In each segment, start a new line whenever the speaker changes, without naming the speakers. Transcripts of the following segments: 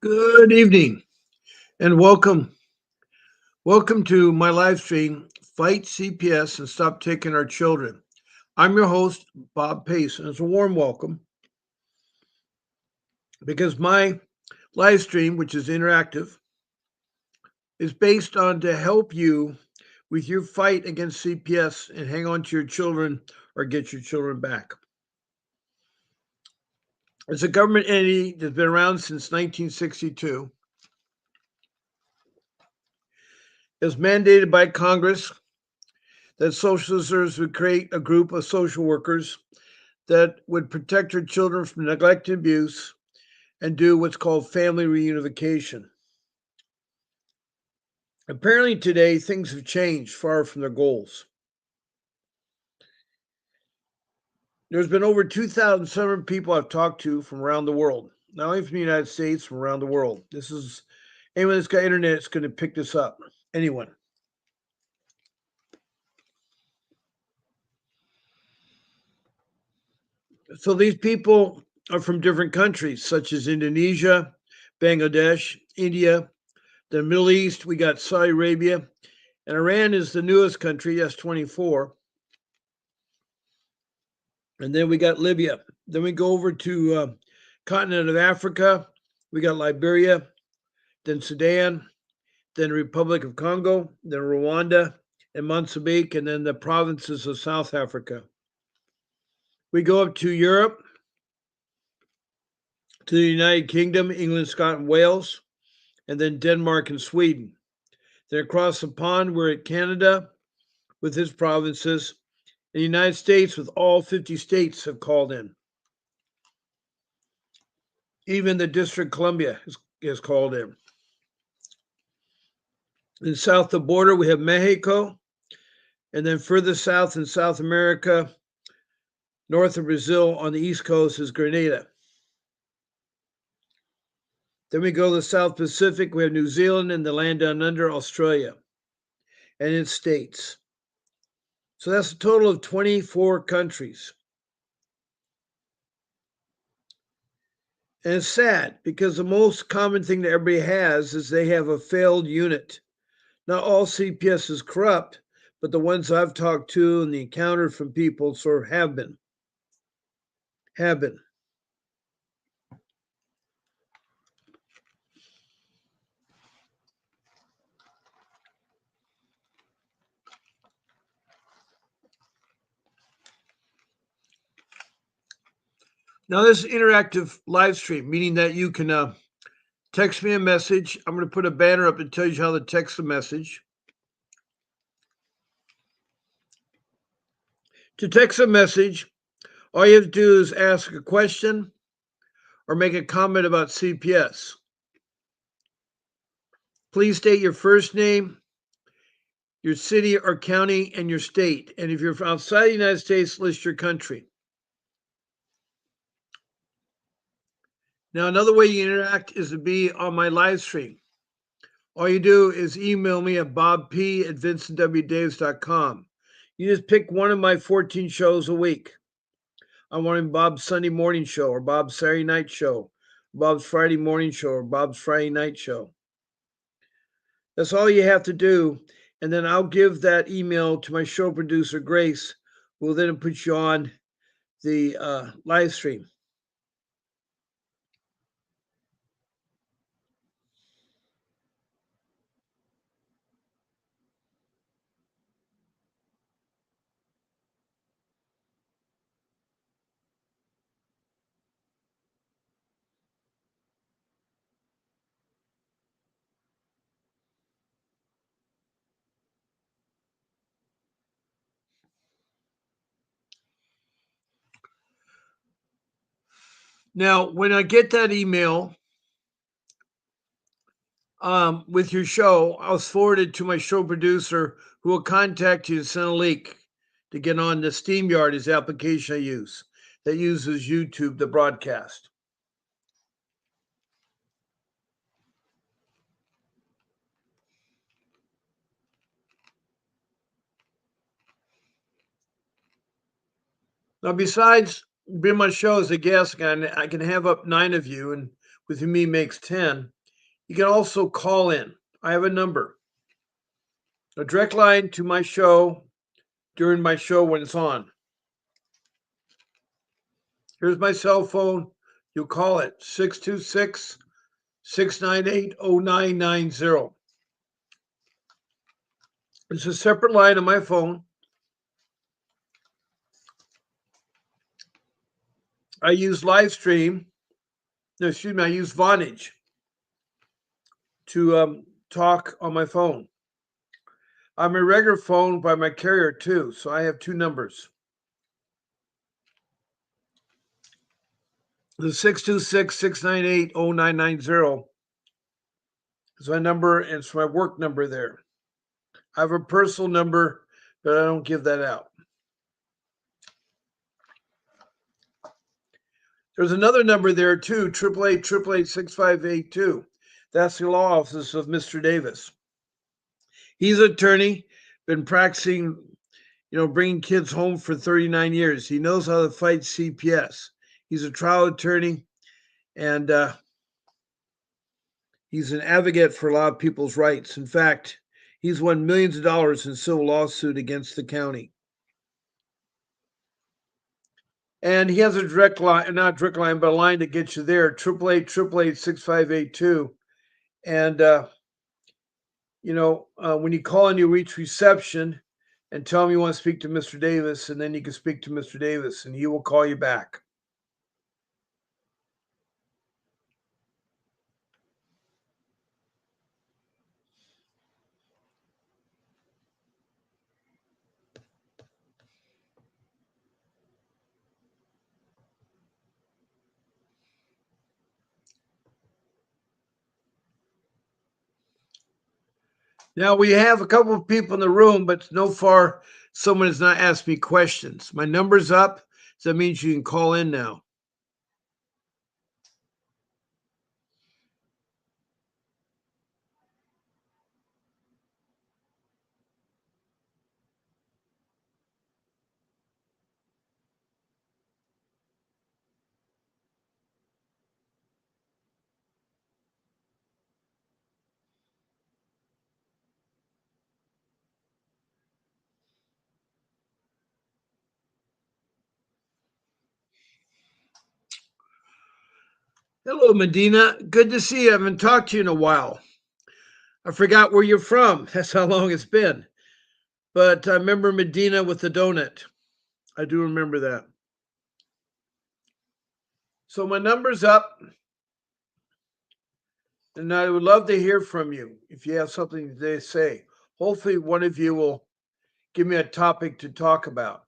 Good evening and welcome. Welcome to my live stream, Fight CPS and Stop Taking Our Children. I'm your host, Bob Pace, and it's a warm welcome because my live stream, which is interactive, is based on to help you with your fight against CPS and hang on to your children or get your children back. It's a government entity that's been around since 1962. It's mandated by Congress that social services would create a group of social workers that would protect their children from neglect and abuse and do what's called family reunification. Apparently, today things have changed far from their goals. There's been over 2,700 people I've talked to from around the world, not only from the United States, from around the world. This is anyone that's got internet is going to pick this up. Anyone. So these people are from different countries, such as Indonesia, Bangladesh, India, the Middle East. We got Saudi Arabia, and Iran is the newest country, that's 24. And then we got Libya. Then we go over to continent of Africa. We got Liberia, then Sudan, then the Republic of Congo, then Rwanda and Mozambique, and then the provinces of South Africa. We go up to Europe, to the United Kingdom, England, Scotland, Wales, and then Denmark and Sweden. Then across the pond, we're at Canada with its provinces. The United States, with all 50 states, have called in. Even the District of Columbia is called in. And south of the border, we have Mexico. And then further south in South America, north of Brazil on the east coast is Grenada. Then we go to the South Pacific. We have New Zealand and the land down under, Australia, and its states. So that's a total of 24 countries. And it's sad because the most common thing that everybody has is they have a failed unit. Not all CPS is corrupt, but the ones I've talked to and encountered from people sort of have been. Have been. Now, this is interactive live stream, meaning that you can text me a message. I'm going to put a banner up that tells you how to text a message. To text a message, all you have to do is ask a question or make a comment about CPS. Please state your first name, your city or county, and your state. And if you're outside the United States, list your country. Now, another way you interact is to be on my live stream. All you do is email me at bobp@vincentwdavis.com. You just pick one of my 14 shows a week. I'm on Bob's Sunday morning show, or Bob's Saturday night show, Bob's Friday morning show, or Bob's Friday night show. That's all you have to do. And then I'll give that email to my show producer, Grace, who will then put you on the live stream. Now, when I get that email with your show, I'll forward it to my show producer, who will contact you and send a link to get on the StreamYard, is the application I use that uses YouTube to broadcast. Now, besides being my show as a guest, I can have up 9 of you, and with me makes 10. You can also call in. I have a number, a direct line to my show during my show when it's on. Here's my cell phone. You call it 626 698 0990. It's a separate line on my phone. I use Livestream. No, excuse me, I use Vonage to talk on my phone. I'm a regular phone by my carrier too, so I have two numbers. The 626 698 0990 is my number, and it's my work number there. I have a personal number, but I don't give that out. There's another number there too, 888-888-6582. That's the law office of Mr. Davis. He's an attorney, been practicing, bringing kids home for 39 years. He knows how to fight CPS. He's a trial attorney, and he's an advocate for a lot of people's rights. In fact, he's won millions of dollars in civil lawsuit against the county. And he has a direct line, not a direct line, but a line to get you there, 888-888-6582. And, when you call and you reach reception and tell him you want to speak to Mr. Davis, and then you can speak to Mr. Davis, and he will call you back. Now, we have a couple of people in the room, but so far, someone has not asked me questions. My number's up, so that means you can call in now. Hello, Medina. Good to see you. I haven't talked to you in a while. I forgot where you're from. That's how long it's been. But I remember Medina with the donut. I do remember that. So my number's up, and I would love to hear from you if you have something to say. Hopefully, one of you will give me a topic to talk about.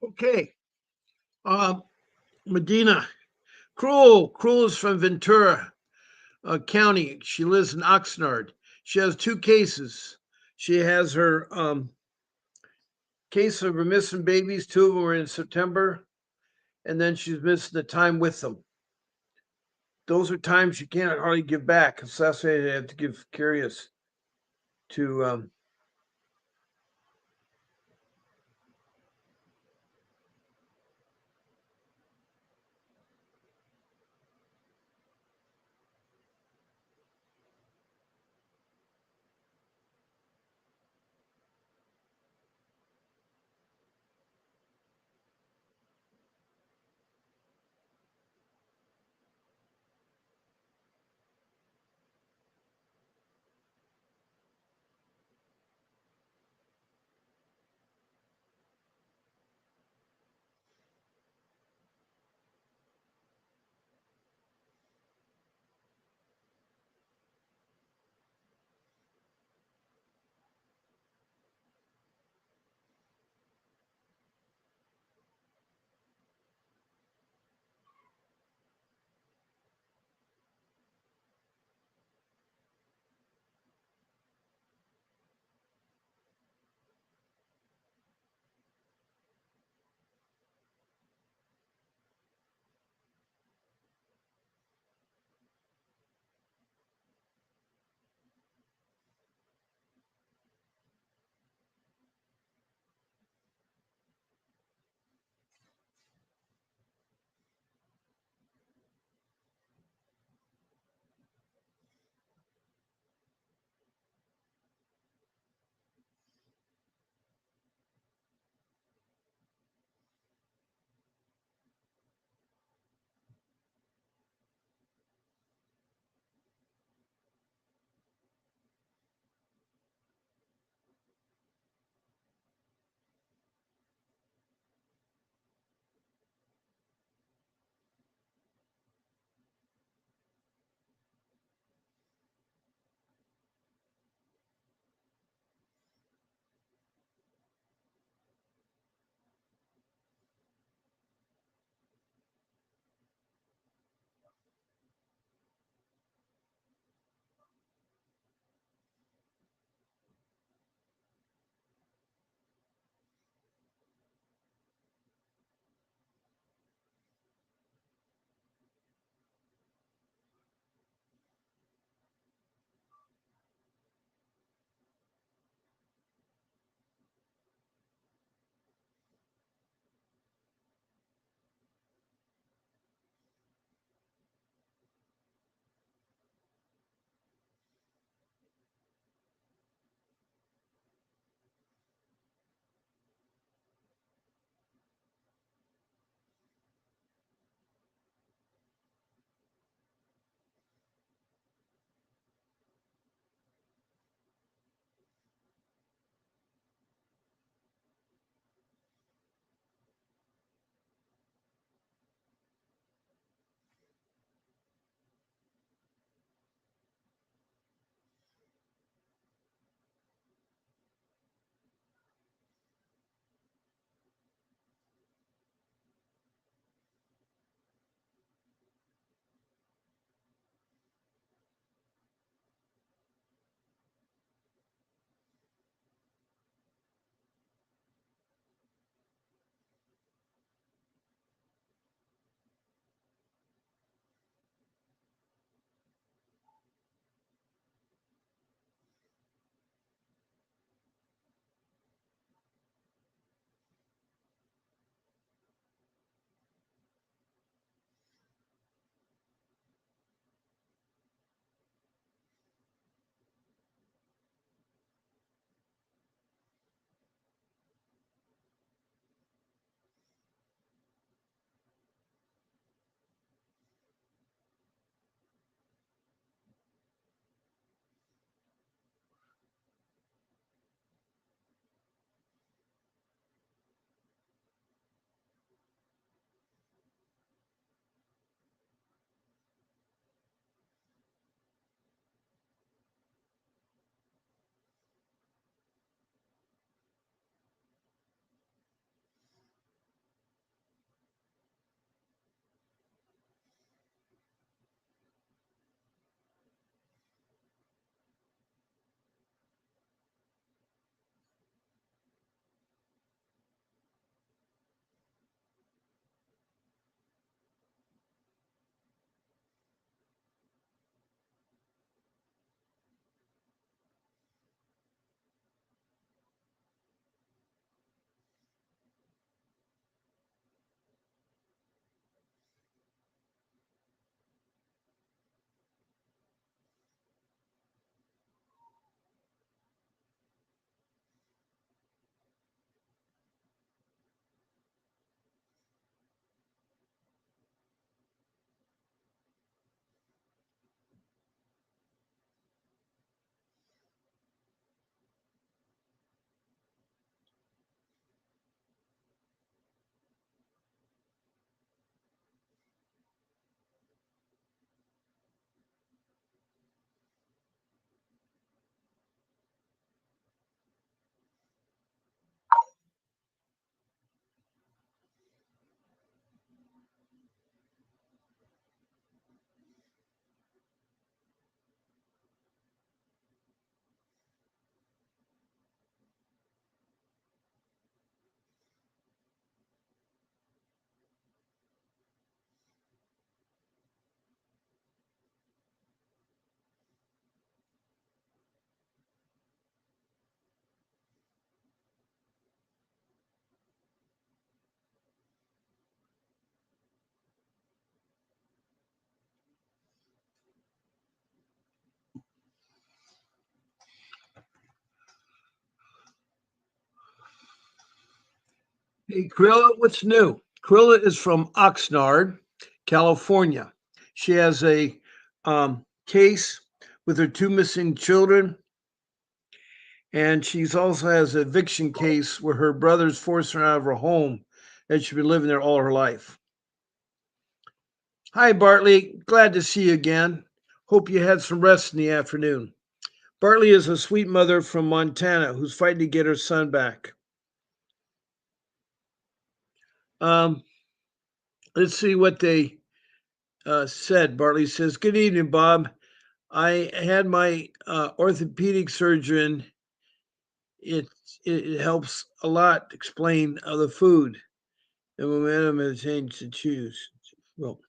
Okay. Um, Medina. Cruel. Cruel is from Ventura County. She lives in Oxnard. She has two cases. She has her case of her missing babies. Two of them were in September, and then she's missing the time with them. Those are times you can't hardly give back. So that's why I have to give Curious to Hey, Krilla, what's new? Krilla is from Oxnard, California. She has a case with her two missing children, and she's also has an eviction case where her brother's forced her out of her home and she's been living there all her life. Hi, Bartley. Glad to see you again. Hope you had some rest in the afternoon. Bartley is a sweet mother from Montana who's fighting to get her son back. Um, let's see what they said. Bartley says, "Good evening, Bob. I had my orthopedic surgeon. It, it helps a lot explain the food. The momentum has changed to choose. Well,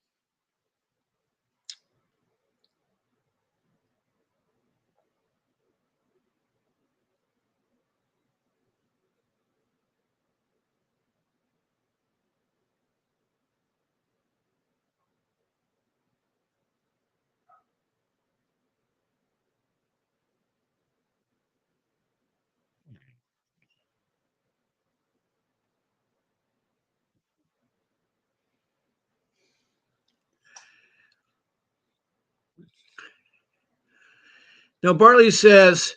now Bartley says,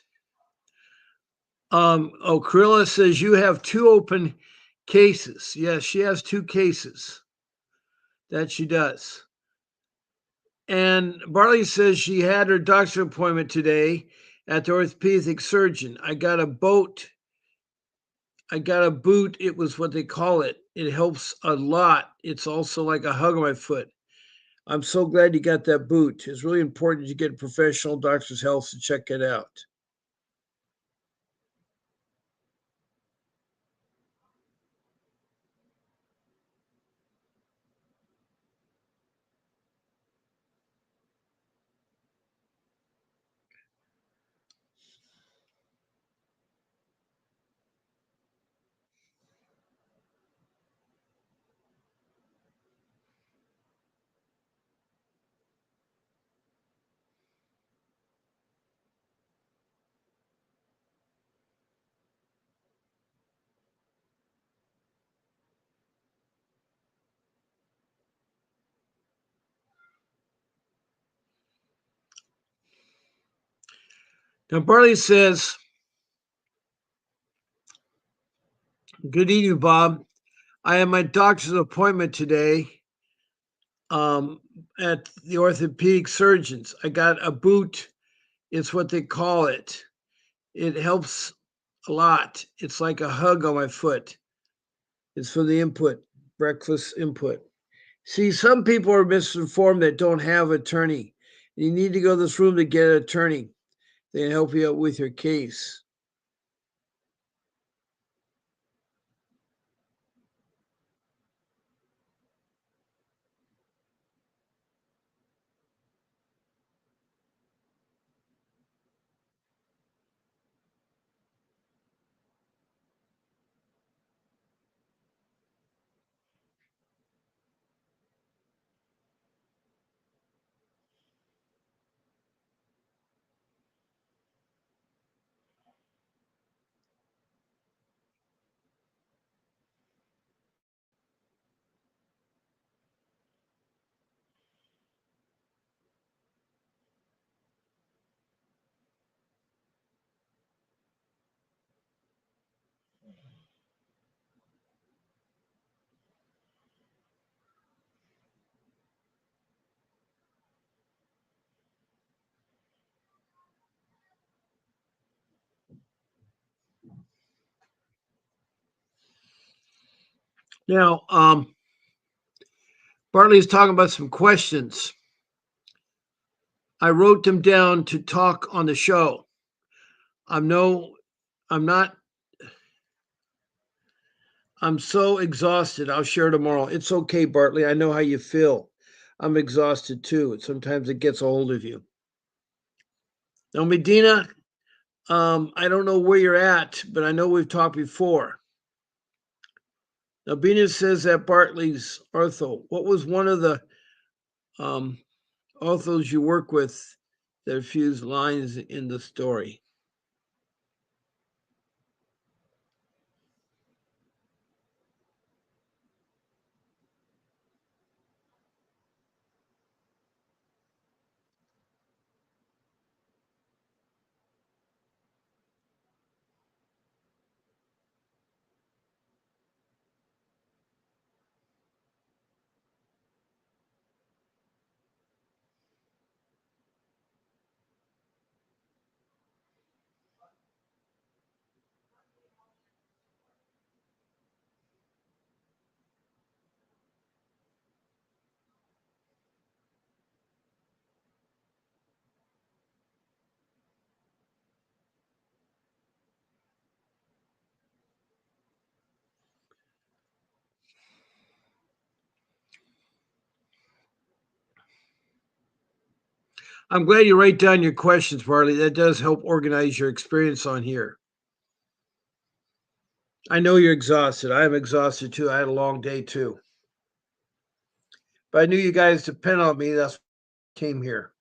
Krilla says you have two open cases. Yes, she has two cases. That she does. And Barley says she had her doctor appointment today at the orthopedic surgeon. I got a boot. It was what they call it. It helps a lot. It's also like a hug on my foot. I'm so glad you got that boot. It's really important you get a professional doctor's help to check it out. Now, Barley says, "Good evening, Bob. I have my doctor's appointment today um, at the orthopedic surgeons. I got a boot. It's what they call it. It helps a lot. It's like a hug on my foot. It's for the input, breakfast input. See, some people are misinformed that don't have an attorney. You need to go to this room to get an attorney. They can help you out with your case." Now, Bartley is talking about some questions. I wrote them down to talk on the show. I'm no, I'm not, I'm so exhausted. I'll share tomorrow. It's okay, Bartley. I know how you feel. I'm exhausted too. And sometimes it gets a hold of you. Now, Medina, I don't know where you're at, but I know we've talked before. Now, Bina says that Bartley's ortho. What was one of the um, orthos you work with that fused lines in the story? I'm glad you write down your questions, Barley. That does help organize your experience on here. I know you're exhausted. I am exhausted too. I had a long day too. But I knew you guys depend on me. That's why I came here.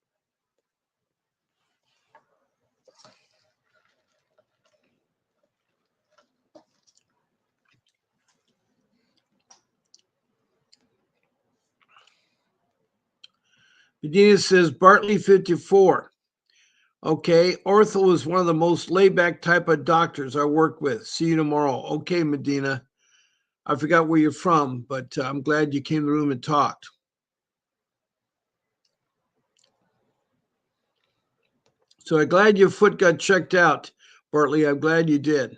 Medina says Bartley 54. Okay, ortho is one of the most laid back type of doctors I work with. See you tomorrow. Okay, Medina. I forgot where you're from, but I'm glad you came to the room and talked. So I'm glad your foot got checked out, Bartley. I'm glad you did.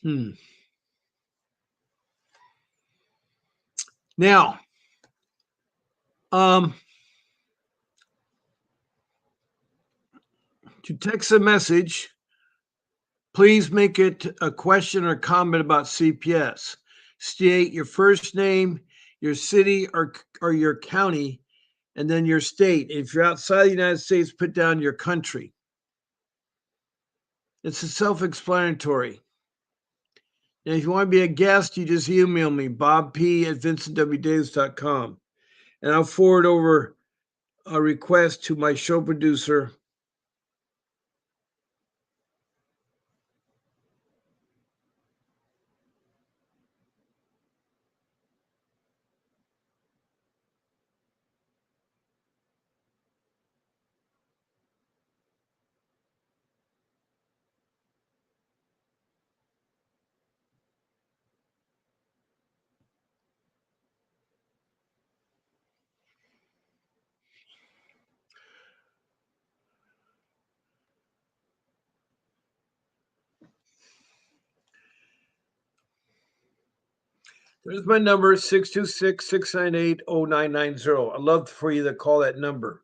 Hmm. Now, um, to text a message, please make it a question or comment about CPS. State your first name, your city or your county, and then your state. If you're outside the United States, put down your country. It's a self-explanatory. And if you want to be a guest, you just email me, bobp@vincentwdavis.com, and I'll forward over a request to my show producer. There's my number, 626-698-0990. I'd love for you to call that number.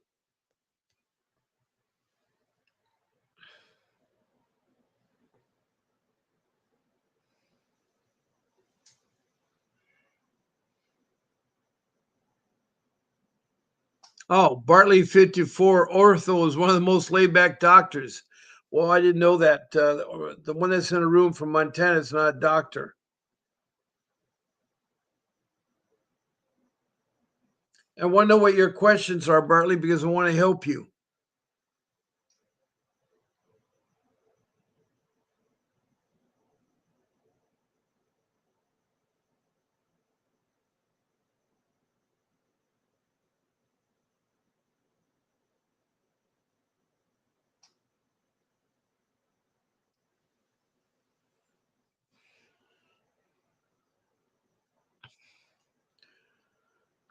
Oh, Bartley 54 Ortho is one of the most laid back doctors. Well, I didn't know that. The one that's in a room from Montana is not a doctor. I want to know what your questions are, Bartley, because I want to help you.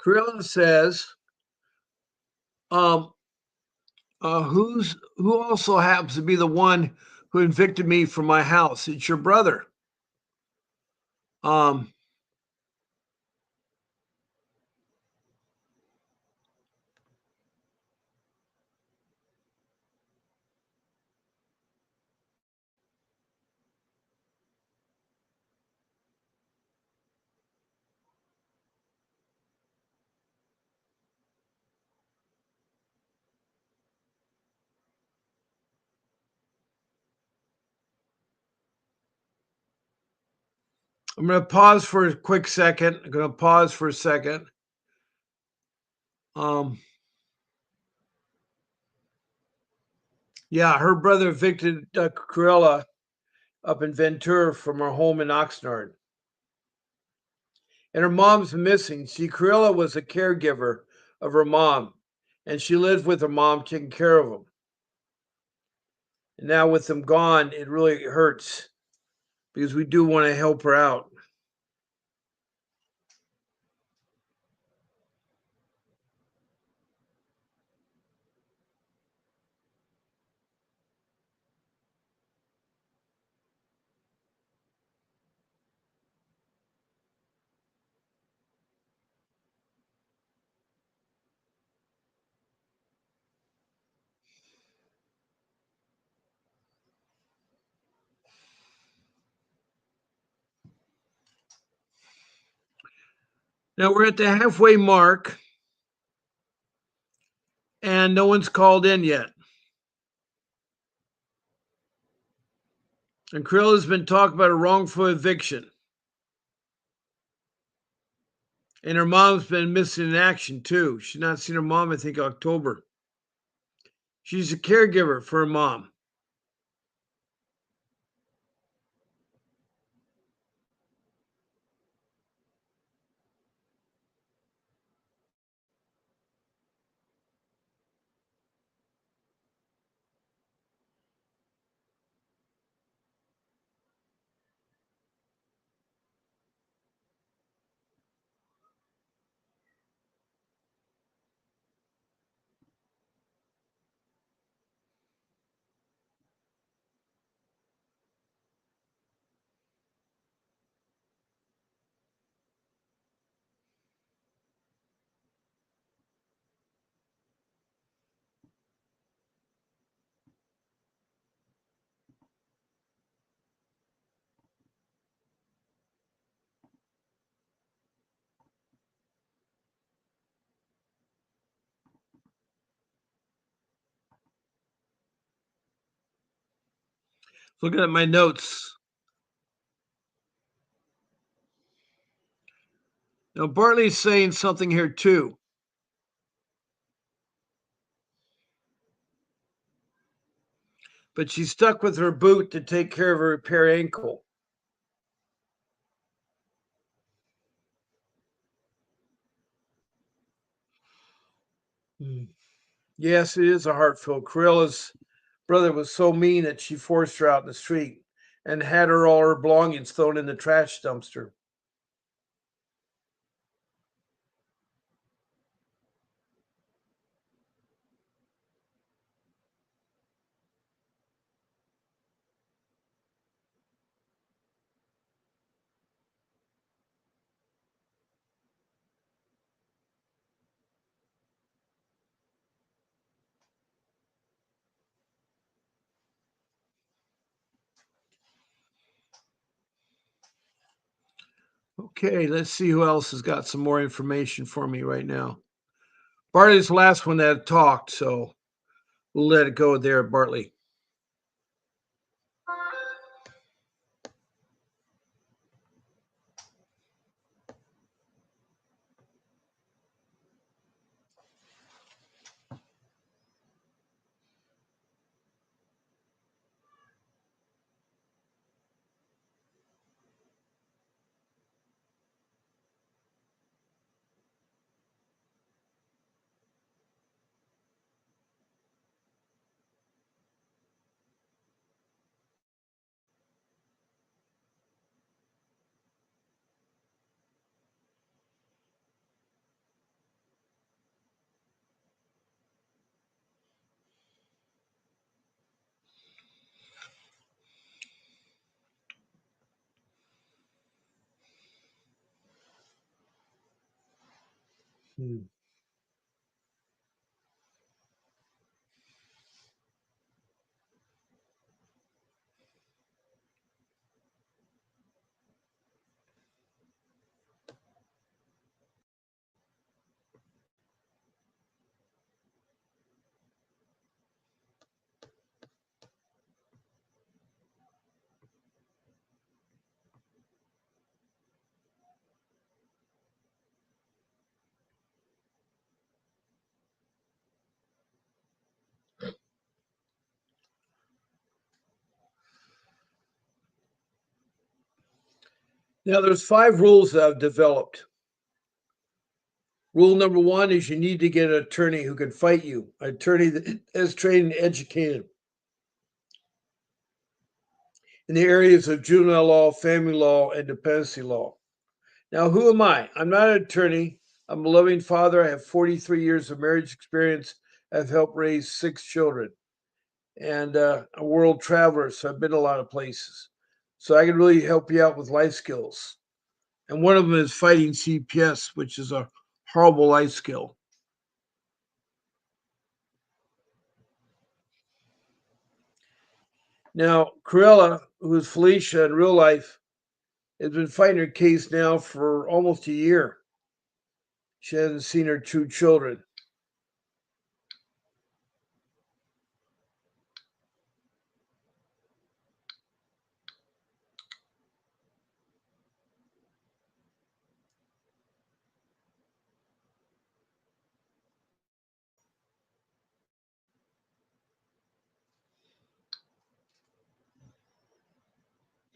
Krillin says, um, who also happens to be the one who evicted me from my house? It's your brother. Um, I'm going to pause for a quick second. I'm going to pause for a second. Um, yeah, her brother evicted Cruella up in Ventura from her home in Oxnard. And her mom's missing. See, Cruella was a caregiver of her mom, and she lived with her mom taking care of them. And now with them gone, it really hurts because we do want to help her out. Now we're at the halfway mark and no one's called in yet. And Krill has been talking about a wrongful eviction. And her mom's been missing in action too. She's not seen her mom, I think, October. She's a caregiver for her mom. Looking at my notes. Now Bartley's saying something here too. But she's stuck with her boot to take care of her repair ankle. Hmm. Yes, it is a heartfelt. Corilla's brother was so mean that she forced her out in the street and had her all her belongings thrown in the trash dumpster. Okay, let's see who else has got some more information for me right now. Bartley's the last one that talked, so we'll let it go there, Bartley. Hmm. Now, there's 5 rules that I've developed. Rule number 1 is you need to get an attorney who can fight you, an attorney that is trained and educated in the areas of juvenile law, family law, and dependency law. Now, who am I? I'm not an attorney. I'm a loving father. I have 43 years of marriage experience. I've helped raise 6 children and a world traveler. So I've been a lot of places. So I can really help you out with life skills. And one of them is fighting CPS, which is a horrible life skill. Now, Corella, who is Felicia in real life, has been fighting her case now for almost a year. She hasn't seen her two children.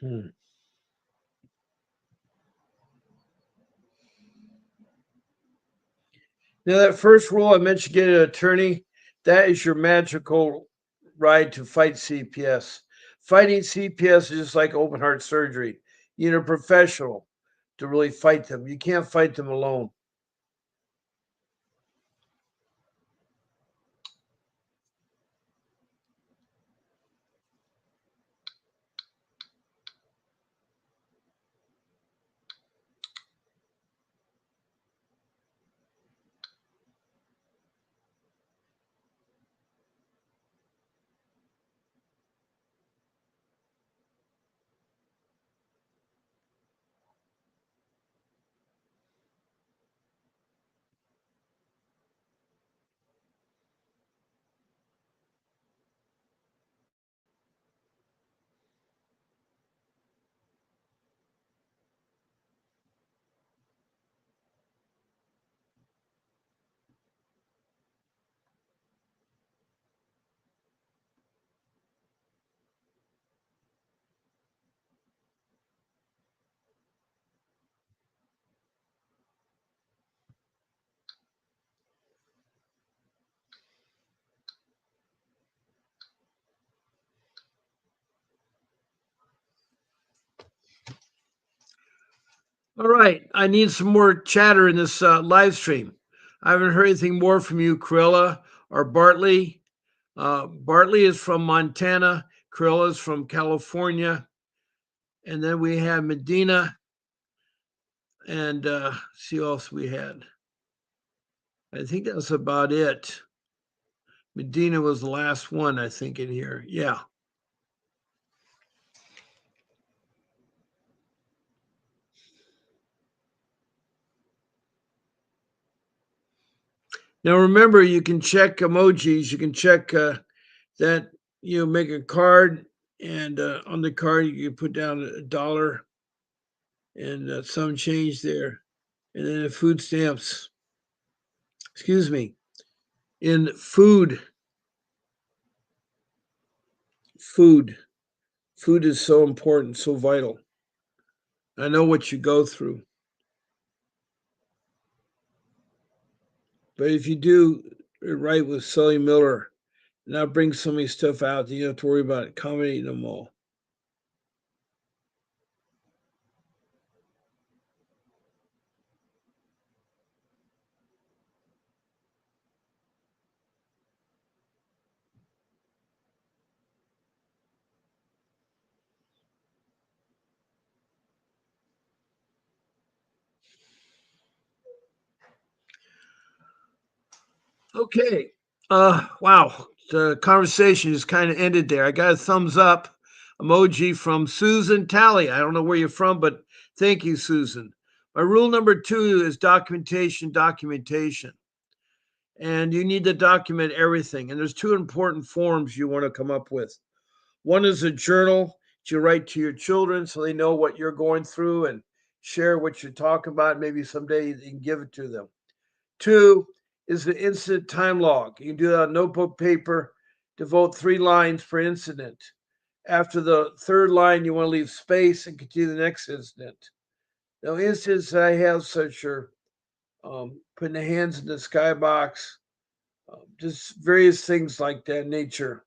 Hmm. Now, that first rule I mentioned, get an attorney, that is your magical ride to fight CPS. Fighting CPS is just like open heart surgery. You need a professional to really fight them. You can't fight them alone. All right. I need some more chatter in this live stream. I haven't heard anything more from you, Corella or Bartley. Bartley is from Montana. Corella is from California. And then we have Medina and see who else we had. I think that's about it. Medina was the last one, I think, in here. Yeah. Now remember, you can check emojis. You can check that. You know, make a card, and on the card you can put down $1 and some change there, and then the food stamps. Excuse me. In food, food is so important, so vital. I know what you go through, but if you do it right with Sully Miller, not bring so many stuff out that you don't have to worry about accommodating them all. Okay. Wow. The conversation just kind of ended there. I got a thumbs up emoji from Susan Talley. I don't know where you're from, but thank you, Susan. My rule number 2 is documentation, documentation. And you need to document everything. And there's two important forms you want to come up with. One is a journal that you write to your children so they know what you're going through and share what you talk about. Maybe someday you can give it to them. Two is the incident time log. You can do that on notebook paper. Devote 3 lines per incident. After the third line, you want to leave space and continue the next incident. Now, incidents that I have such are putting the hands in the skybox, just various things like that nature.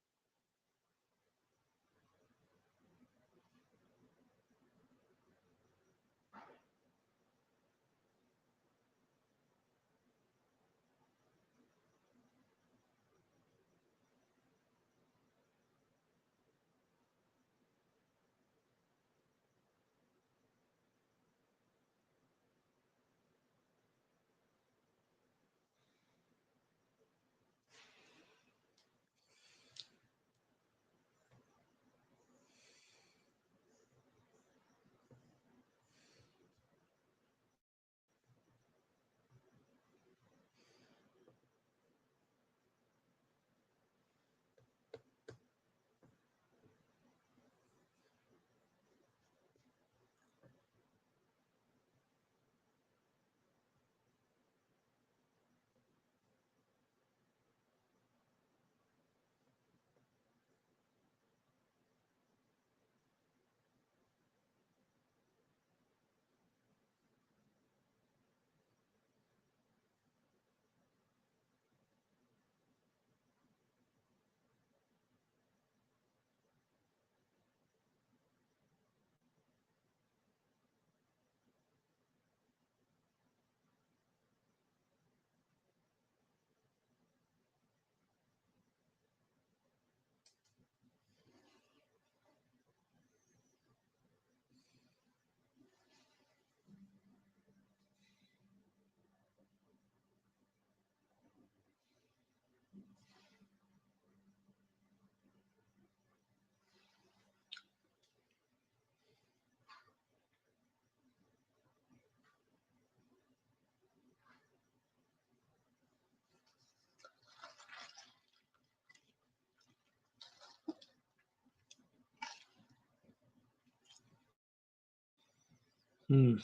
Mm.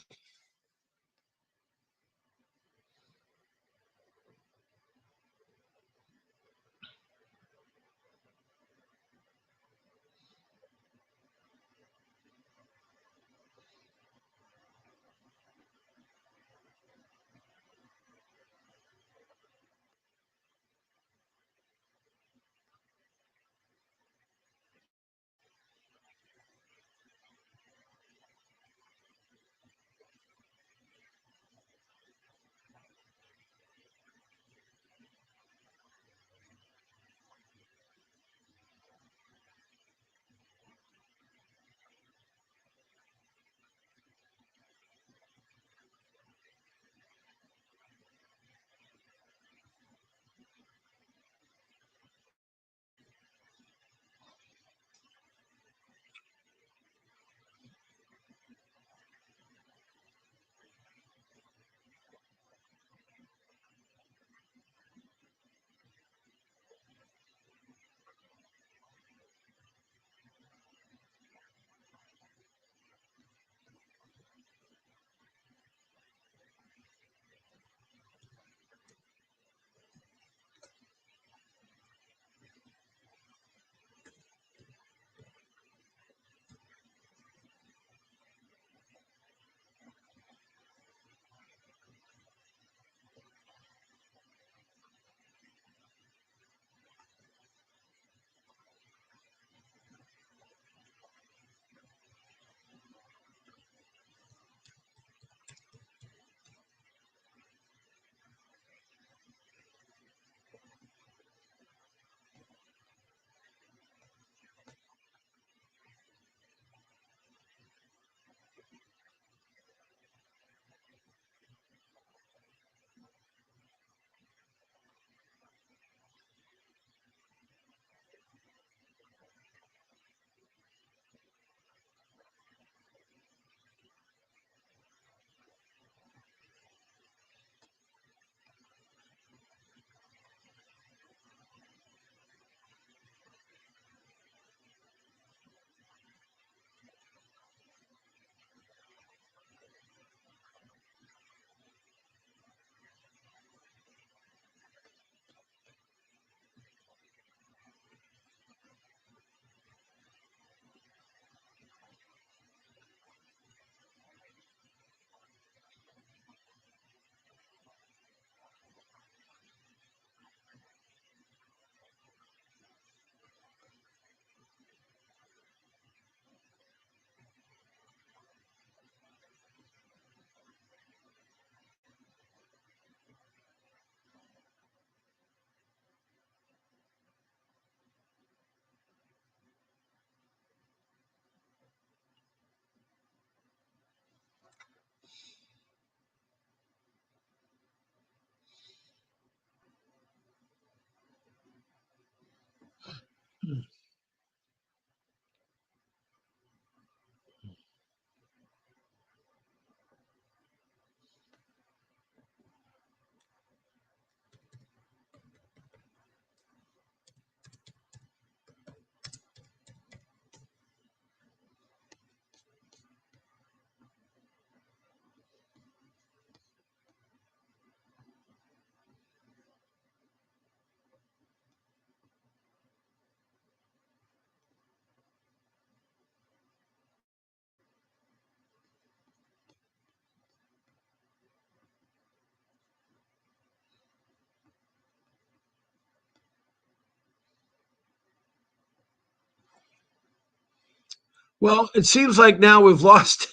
Well, it seems like now we've lost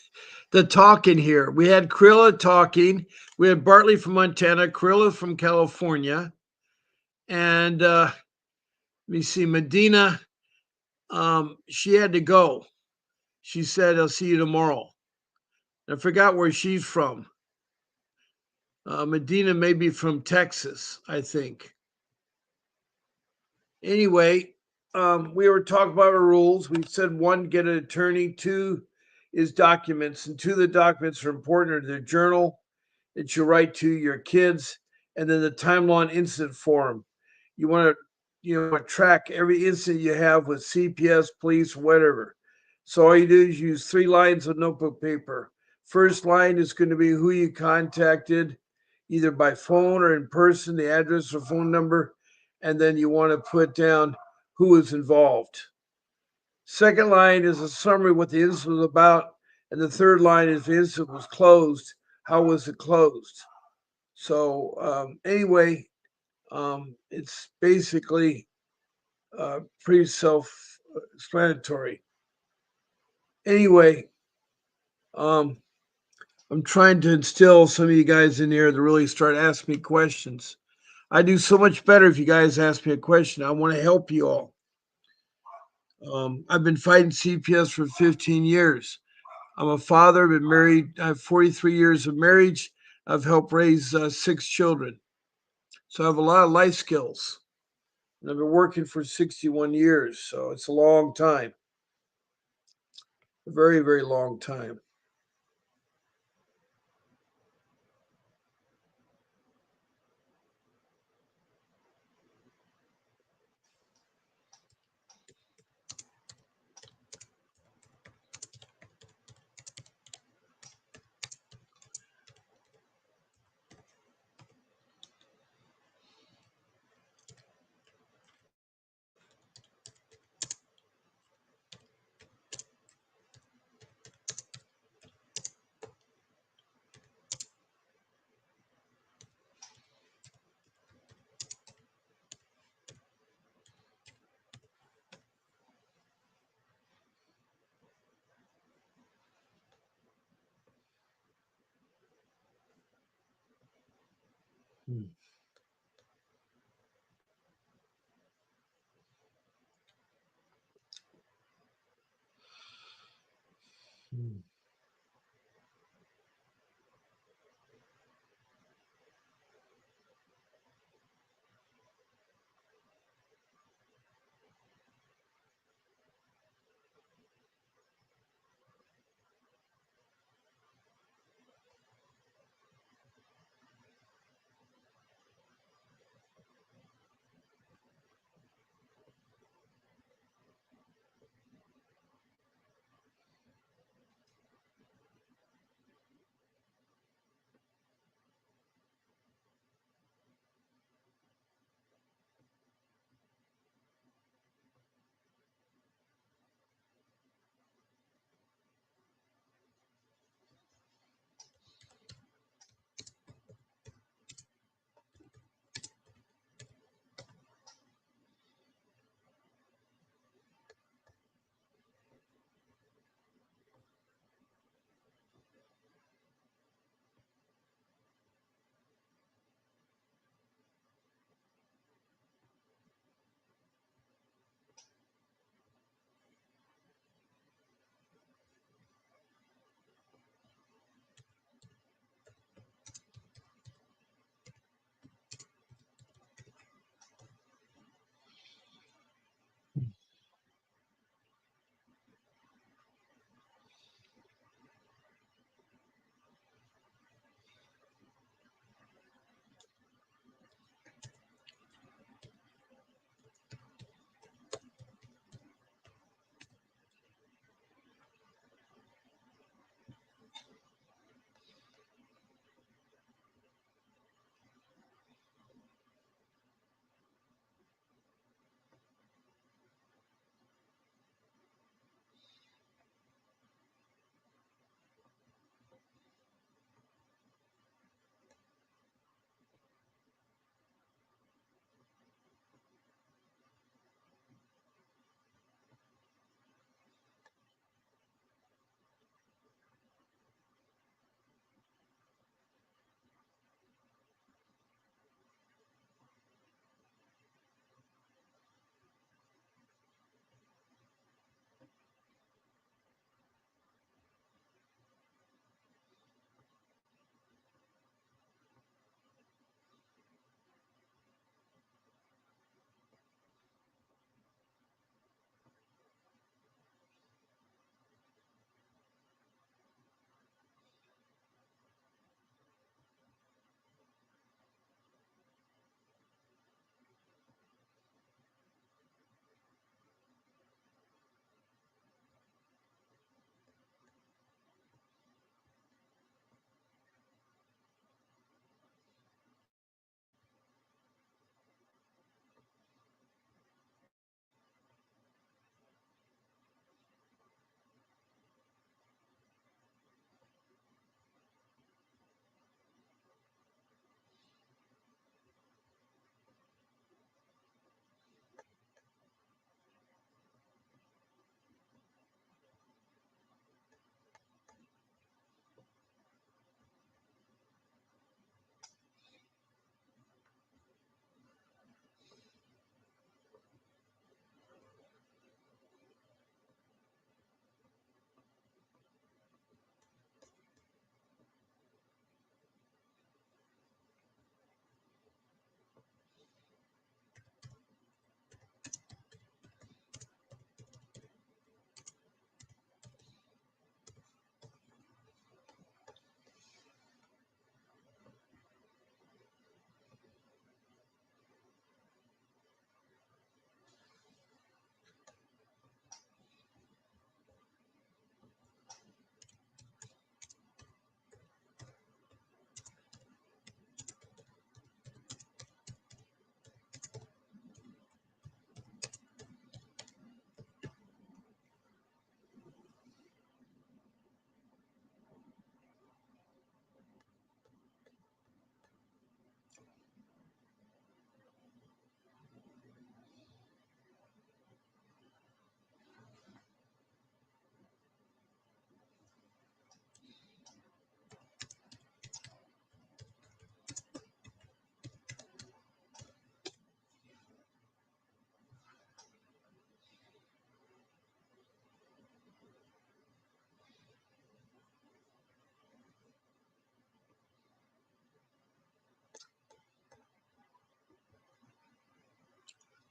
the talking here. We had Krilla talking. We had Bartley from Montana, Krilla from California, and let me see, Medina. She had to go. She said, "I'll see you tomorrow." I forgot where she's from. Medina may be from Texas, I think. Anyway, we were talking about our rules. We said one, get an attorney. Two is documents, and two of the documents are important are the journal that you write to your kids, and then the time law and incident form. You want to, track every incident you have with CPS, police, whatever. So all you do is use 3 lines of notebook paper, First line is going to be who you contacted, either by phone or in person, the address or phone number, and then you want to put down who was involved. Second line is a summary of what the incident was about, and the third line is the incident was closed. How was it closed? So anyway, it's basically pretty self-explanatory. Anyway, um, I'm trying to instill some of you guys in here to really start asking me questions. I do so much better if you guys ask me a question. I want to help you all. I've been fighting CPS for 15 years. I'm a father, I've been married, I have 43 years of marriage. I've helped raise 6 children. So I have a lot of life skills. And I've been working for 61 years. So it's a long time, a very, very long time. Hmm. Hmm.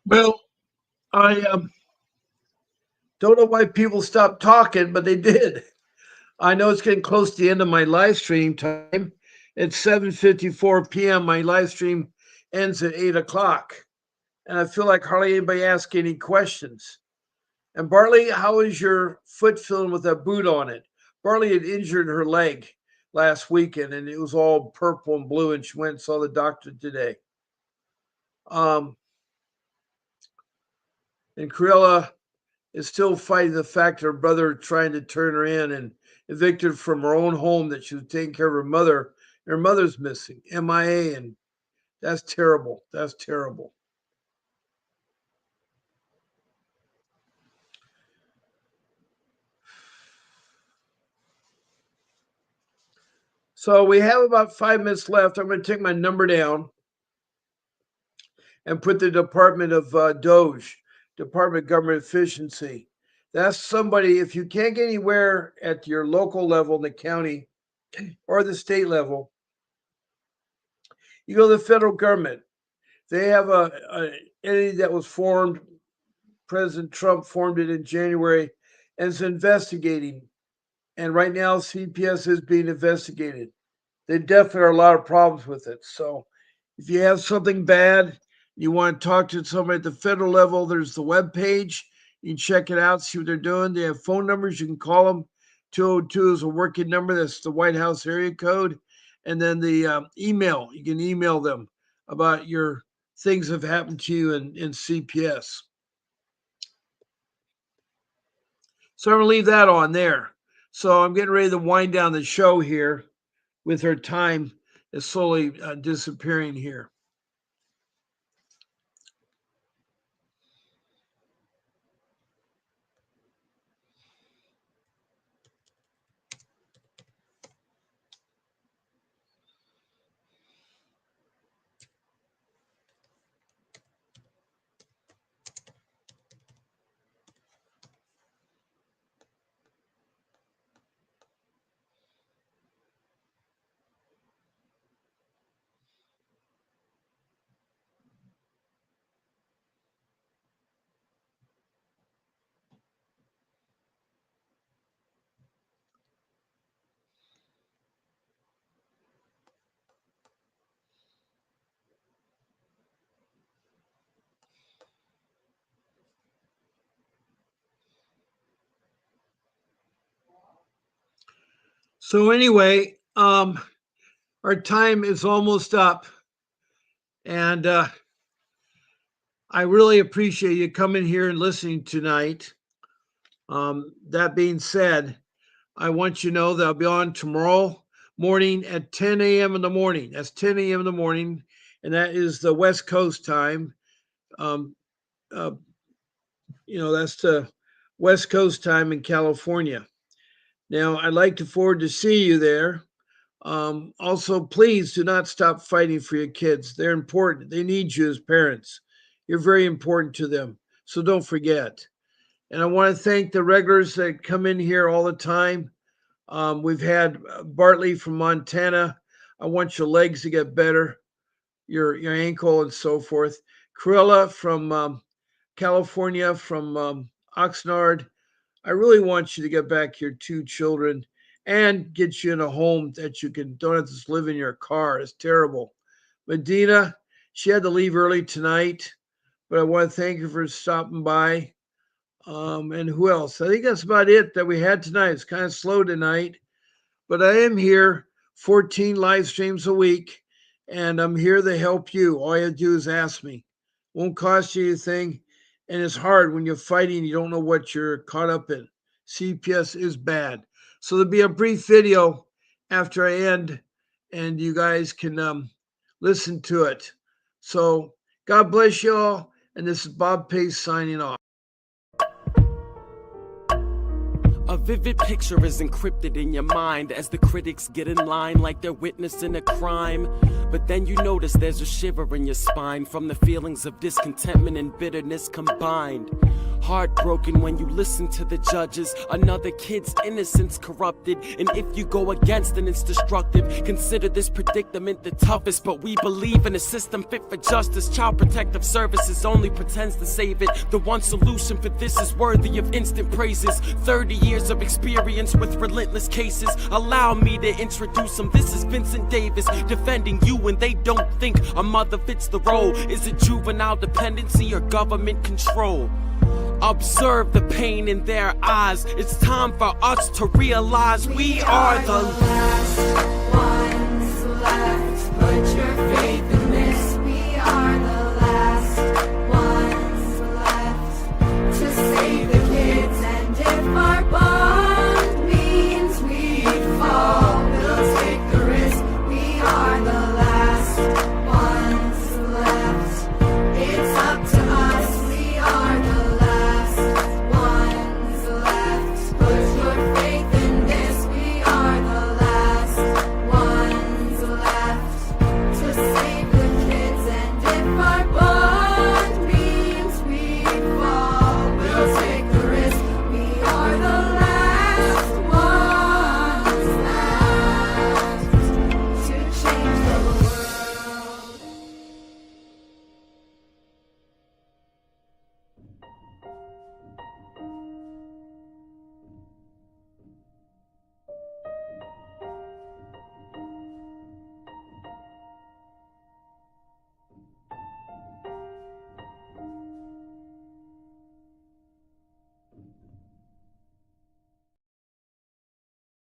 Well, I don't know why people stopped talking, but they did. I know it's getting close to the end of my live stream time. It's 7:54 p.m. My live stream ends at 8 o'clock, and I feel like hardly anybody asked any questions. And Bartley, how is your foot feeling with that boot on it? Bartley had injured her leg last weekend, and it was all purple and blue, and she went and saw the doctor today. Um, and Cruella is still fighting the fact her brother trying to turn her in and evicted her from her own home that she was taking care of her mother. Her mother's missing, MIA, and that's terrible. That's terrible. So we have about 5 minutes left. I'm going to take my number down and put the Department of Doge, Department of Government Efficiency. That's somebody, if you can't get anywhere at your local level in the county or the state level, you go to the federal government. They have a entity that was formed. President Trump formed it in January and is investigating. And right now, CPS is being investigated. There definitely are a lot of problems with it. So if you have something bad, you want to talk to somebody at the federal level, there's the web page. You can check it out, see what they're doing. They have phone numbers. You can call them. 202 is a working number. That's the White House area code. And then the email, you can email them about your things that have happened to you in CPS. So I'm going to leave that on there. So I'm getting ready to wind down the show here with her time is slowly disappearing here. So anyway, our time is almost up, and I really appreciate you coming here and listening tonight. That being said, I want you to know that I'll be on tomorrow morning at 10 a.m. in the morning. That's 10 a.m. in the morning, and that is the West Coast time. Um, uh, that's the West Coast time in California. Now, I'd like to forward to see you there. Also, please do not stop fighting for your kids. They're important. They need you as parents. You're very important to them. So don't forget. And I want to thank the regulars that come in here all the time. We've had Bartley from Montana. I want your legs to get better, your ankle and so forth. Cruella from California, from Oxnard. I really want you to get back your two children and get you in a home that you don't have to live in your car. It's terrible. Medina, she had to leave early tonight, but I want to thank her for stopping by. And who else? I think that's about it that we had tonight. It's kind of slow tonight, but I am here 14 live streams a week, and I'm here to help you. All you have to do is ask me. Won't cost you anything, and it's hard when you're fighting. You don't know what you're caught up in. CPS is bad. So there'll be a brief video after I end, and you guys can listen to it. So God bless you all, and this is Bob Pace signing off.
A vivid picture is encrypted in your mind as the critics get in line like they're witnessing a crime. But then you notice there's a shiver in your spine from the feelings of discontentment and bitterness combined. Heartbroken when you listen to the judges. Another kid's innocence corrupted, and if you go against then it's destructive. Consider this predicament the toughest, but we believe in a system fit for justice. Child Protective Services only pretends to save it. The one solution for this is worthy of instant praises. 30 years of experience with relentless cases. Allow me to introduce them. This is Vincent Davis, defending you when they don't think a mother fits the role. Is it juvenile dependency or government control? Observe the pain in their eyes. It's time for us to realize we are the last